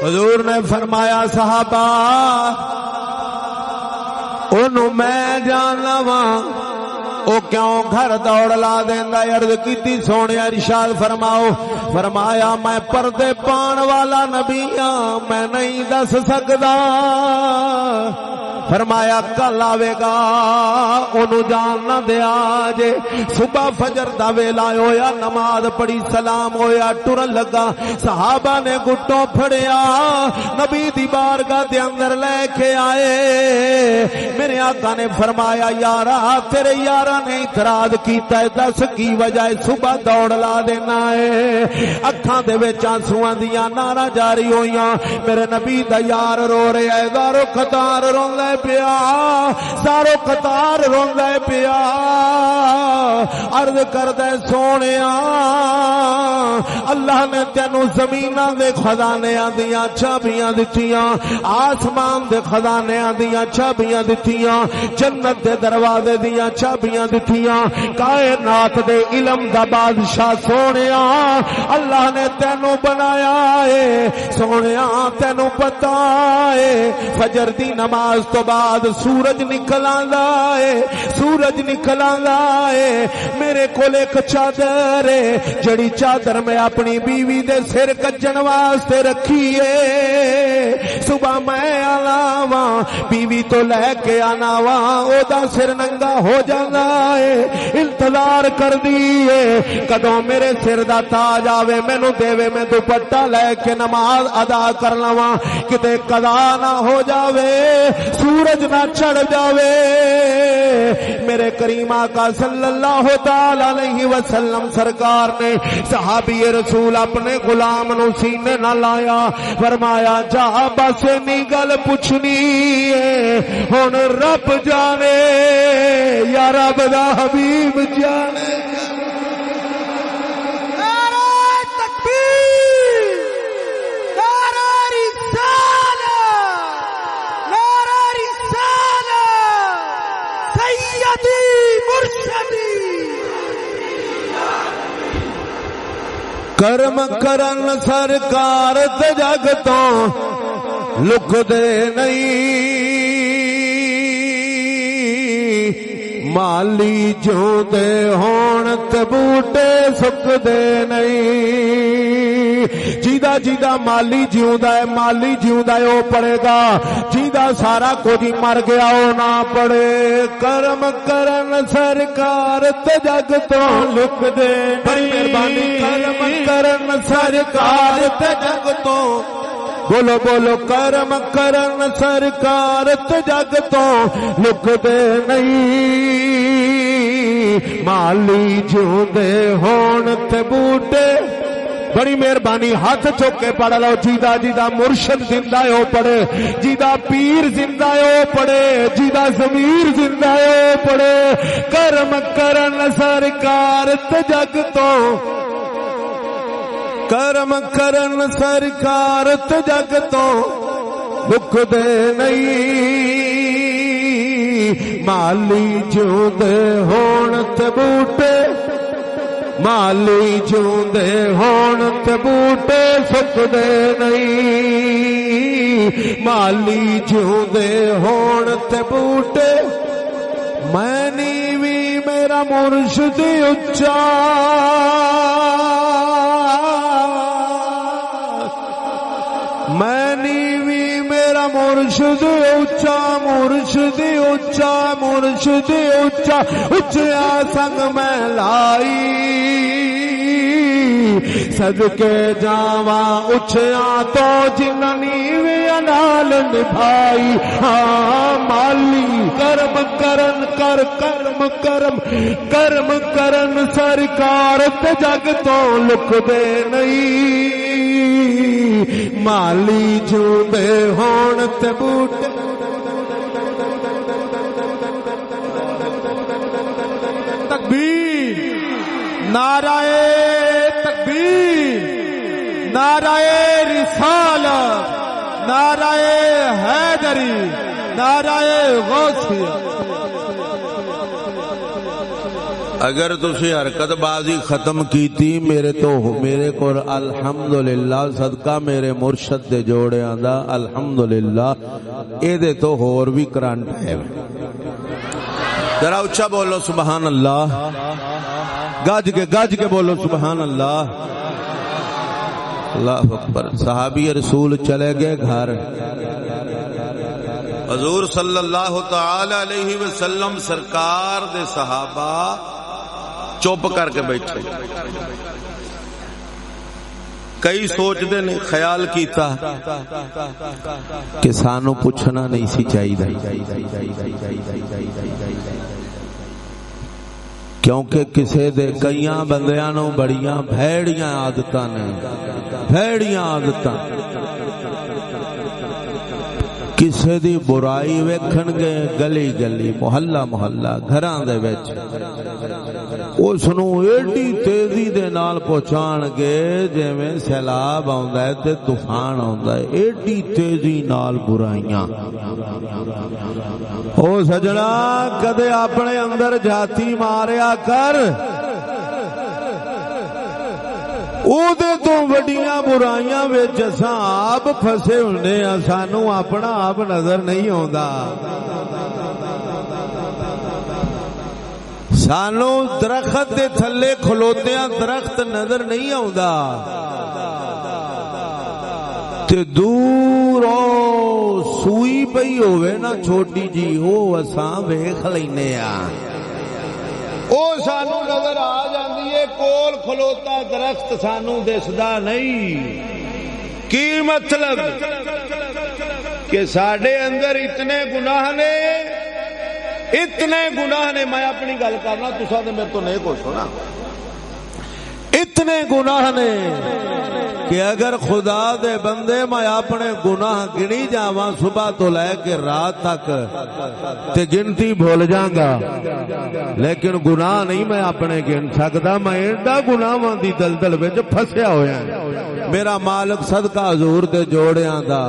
حضور نے فرمایا صحابہ انہوں میں جاننا واں او کیوں گھر دوڑ لا دیندا؟ عرض کیتی سونے ارشاد فرماؤ، فرمایا میں پردے پان والا نبی ہاں، میں نہیں دس سکدا۔ فرمایا کل آوے گا انہوں جان نہ دیا جے۔ صبح فجر دا ویلا ہویا، نماز پڑھی، سلام ہویا، ٹرن لگا، صحابہ نے گٹوں پھڑیا، نبی دی بارگاہ دے اندر لے کے آئے۔ میرے آقا نے فرمایا یارا تیرے یارا نے اعتراض کیتا ہے، دس کی وجہ ہے؟ صبح دوڑ لا دینا ہے۔ اکھاں دے وچ آنسواں دیاں نعرہ جاری ہویاں، میرے نبی دا یار رو رہا ہے، دارو قطار روندا پیا، سارو قطار روندا پیا۔ عرض کردا سونیا اللہ نے تینوں زمیناں دے خزانیاں دیاں چابیاں دتیاں، آسمان دے خزانیاں دیاں چابیاں دتیاں، جنت دے دروازے دیاں چابیاں دتیاں، کائنات دے علم دا بادشاہ سونیا اللہ نے تینوں بنایا ہے۔ سونیا تینوں پتہ ہے فجر دی نماز تو بعد سورج نکل آندا ہے، سورج نکل آندا ہے۔ میرے کول ایک چادر ہے جڑی چادر میں اپنی بیوی دے سر کجن واسطے رکھی ہے۔ صبح میں آنا وا بیوی تو لے کے آنا وا، او دا سر ننگا ہو جانا ہے، انتظار کر دیے کدوں میرے سر دا تاج آوے مینوں دیوے، میں دوپٹہ لے کے نماز ادا کر لواں، کتے قضا نہ ہو جاوے، سورج نہ چڑھ جاوے۔ میرے کریم آقا صلی اللہ تعالی علیہ وسلم سرکار نے صحابی رسول اپنے غلام نو سینے نہ لایا، فرمایا جا بس نہیں گل پوچھنی ہے ہن رب جانے یا رب دا حبیب جانے۔ کرم کرن سرکار تے جگ تو لک دے نہیں، مالی جو دے ہون تے بوٹے سک دے نہیں۔ جیدہ جیدہ مالی جیوندا ہے، مالی جیوندا ہے او پڑے گا، جیدہ سارا کچھ مر گیا او نہ پڑے۔ کرم کرن سرکار تے جگ تو لک دے، بڑی مہربانی، کرم کرن سرکار تے جگ تو، بولو بولو، کرم کرن سرکار تے جگ تو لک دے نہیں، مالی جیوندے ہون تے بوٹے۔ بڑی مہربانی، ہاتھ چوک کے پڑھ لو، جیدہ جیدہ مرشد زندہ ہے او پڑھے، جیدہ پیر زندہ ہے او پڑھے، جیدہ ضمیر زندہ ہے او پڑھے۔ کرم کرن سرکار تے جگ تو، کرم کرن سرکار تے جگ تو لک دے نہیں، مالی جیوندے ہون تے بوٹے، مالی جیوندے ہون تے بوٹے سک دے نہیں، مالی جیوندے ہون تے بوٹے۔ میں نیوی میرا مرشد اچا، میں نیوی میرا مرشد اچا، مرشد اچا، مرشد اچا، اچیا سنگ میں لائی، صدقے جاواں اچیا تو جنہ نیویاں نال نبھائی۔ ہاں مالی کرم کرن کر، کرم کرم کرم کرن سرکار تے جگ تو لک دے نہیں، مالی جوندے ہون تے بوٹے۔ تکبیر، نعرہ تکبیر، نعرہ رسالت، نعرہ حیدری، نعرہ غوثیہ۔ اگر تسی حرکت بازی ختم کیتی میرے کو الحمدللہ صدقہ میرے مرشد دے جوڑے آندا الحمدللہ اے دے تو ہور بھی کرنٹ ہے ذرا اچھا بولو سبحان اللہ گاج کے بولو سبحان اللہ اللہ اکبر صحابی رسول چلے گئے گھر حضور صلی اللہ تعالی علیہ وسلم سرکار دے صحابہ چپ کر کے بیٹھے کئی سوچ دے نے خیال کیتا کہ سانو پوچھنا نہیں سی چاہیے کیونکہ کسے دے کئیاں بندیاں نو بڑیاں بھیڑیاں عادتاں نے بھیڑیاں عادتاں کسے دی برائی ویکھن گے گلی گلی محلہ محلہ گھراں دے وچ اس نو ایڈی تیزی دے نال پہنچان گے جویں سیلاب آوندا ہے تے طوفان آوندا ہے ایڈی تیزی نال برائیاں او سجنا کدے اپنے اندر جاتی ماریا کر او دے تو وڈیاں برائیاں وچ اساں آپ پھسے ہوندے ہاں سانو اپنا آپ نظر نہیں آوندا سانو درخت دے تھلے کھلوتیاں درخت نظر نہیں آوندا تے دور سوئی پئی ہوے نا چھوٹی جی او اساں ویکھ لینے آ او سانو نظر آ جاندی ہے کول کھلوتا درخت سانو دسدا نہیں کی مطلب کہ ساڈے اندر اتنے گناہ نے میں اپنی گل کرنا تساں تے میرے تو نہیں کچھ سنا اتنے گناہ نے کہ اگر خدا دے بندے میں اپنے گناہ گنی جاواں صبح تو لے کے رات تک تے گنتی بھول جاگا لیکن گناہ نہیں میں اپنے گن سکدا میں ایڈا گناہاں دی دلدل وچ پھسیا ہویا میرا مالک صدقہ حضور دے جوڑیاں دا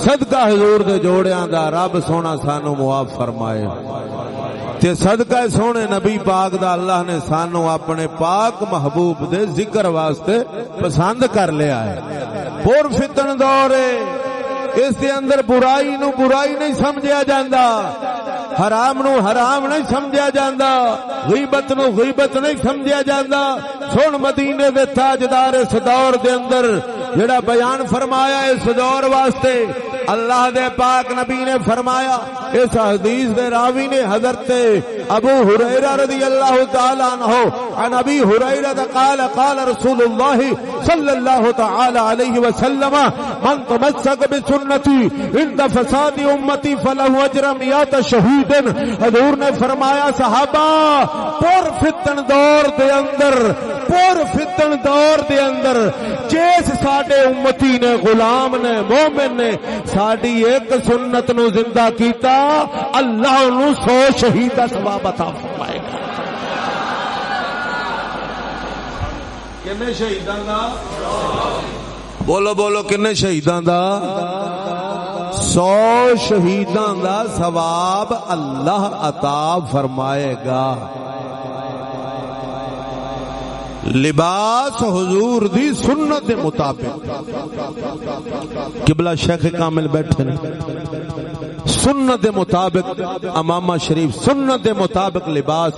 صدقہ حضور دے جوڑیاں دا رب سونا سانو معاف فرمائے تے صدقہ سونے نبی پاک دا اللہ نے سانو اپنے پاک محبوب دے ذکر واسطے پسند کر لیا ہے پر فتن دور ہے اس دے اندر برائی نو برائی نہیں سمجھیا جاندا حرام نو حرام نہیں سمجھیا جاندا غیبت نو غیبت نہیں سمجھیا جاندا سن مدینے دے تاجدار اس دور دے اندر جڑا بیان فرمایا اس دور واسطے اللہ دے پاک نبی نے فرمایا اس حدیث دے راوی نے حضرت ابو ہریرہ رضی اللہ تعالی عنہ عن ابی ہریرہ قال قال رسول اللہ صلی اللہ تعالی علیہ وسلم من تمسک بسنتی عند فساد امتی فلہ اجر 100 شہید حضور نے فرمایا صحابہ پر فتن دور دے اندر جیس ساڈے امتی نے غلام نے مومن نے ساڈی ایک سنت نو زندہ کیتا اللہ نو 100 شہید دا ثواب عطا فرمائے گا کنے شہیداں دا بولو بولو کنے شہیداں دا 100 شہیداں دا ثواب اللہ عطا فرمائے گا لباس حضور دی سنت دے مطابق قبلہ شیخ کامل بیٹھے سنت دے مطابق امامہ شریف سنت دے مطابق لباس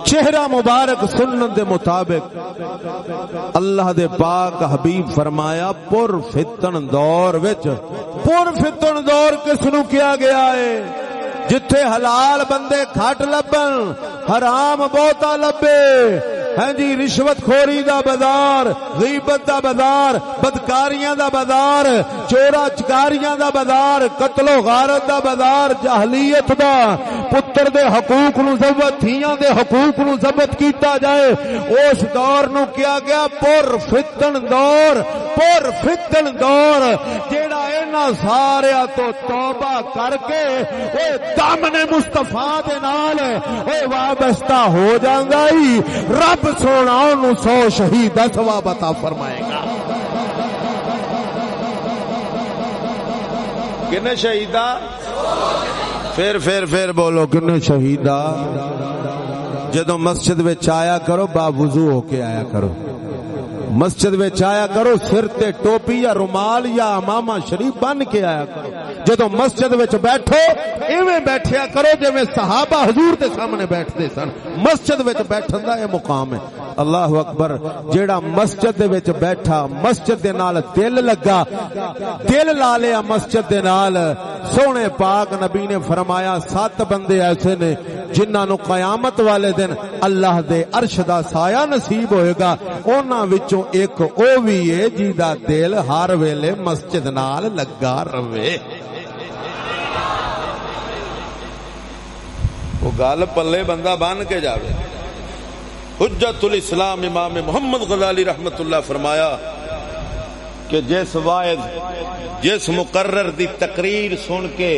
چہرہ مبارک سنت دے مطابق اللہ دے پاک حبیب فرمایا پر فتن دور وچ پر فتن دور کس نو کیا گیا ہے جتھے حلال بندے کھٹ لبن حرام بہتا لبے ہاں جی رشوت خوری دا بازار غیبت دا بازار بدکاریاں دا بازار چورا چکاریاں دا بازار قتل و غارت دا بازار جاہلیت دا پتر دے حقوق نو ضبط تھیاں دے حقوق نو ضبط کیتا جائے اس دور نو کیا گیا پر فتن دور جیڑا انہاں سارے تو توبہ کر کے اے دامن مصطفیٰ دے نال اے وابستہ ہو جاندا ہی رب سونا انہوں 100 شہید دا ثواب عطا فرمائے گا کنے شہیدہ پھر بولو کنے شہیدہ جدو مسجد وچ آیا کرو با وضو ہو کے آیا کرو، مسجد وچ آیا کرو سر تے ٹوپی یا رومال یا امامہ شریف بن کے آیا کرو، جدو مسجد وچ بیٹھو ایویں بیٹھیا کرو جویں صحابہ حضور دے سامنے بیٹھتے سن، مسجد وچ بیٹھن دا یہ مقام ہے۔ اللہ اکبر، جیڑا مسجد دے وچ بیٹھا، مسجد دے نال دل لگا، دل لا لیا مسجد دے نال، سونے پاک نبی نے فرمایا 7 بندے ایسے نے جنہاں نو قیامت والے دن اللہ دے عرش دا سایہ نصیب ہوئے گا، انہاں وچوں ایک او وی ہے جیدا دل ہر ویلے مسجد نال لگا رہے۔ وہ گل پلے بندہ بن کے جاوے۔ حجت الاسلام امام محمد غزالی رحمت اللہ فرمایا کہ جس واعظ جس مقرر دی تقریر سن کے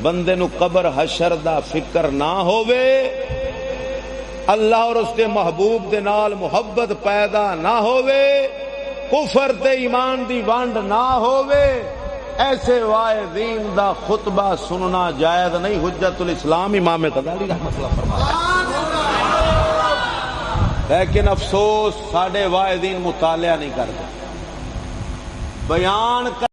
بندے نو قبر حشر دا فکر نہ ہووے، اللہ اور اس کے محبوب دے نال محبت پیدا نہ ہووے، کفر تے ایمان دی ونڈ نہ ہووے، ایسے واعظین دا خطبہ سننا جائز نہیں۔ حجت الاسلام امام غزالی رحمۃ اللہ فرمایا۔ لیکن افسوس ساڈے واعظین مطالعہ نہیں کرتے، بیان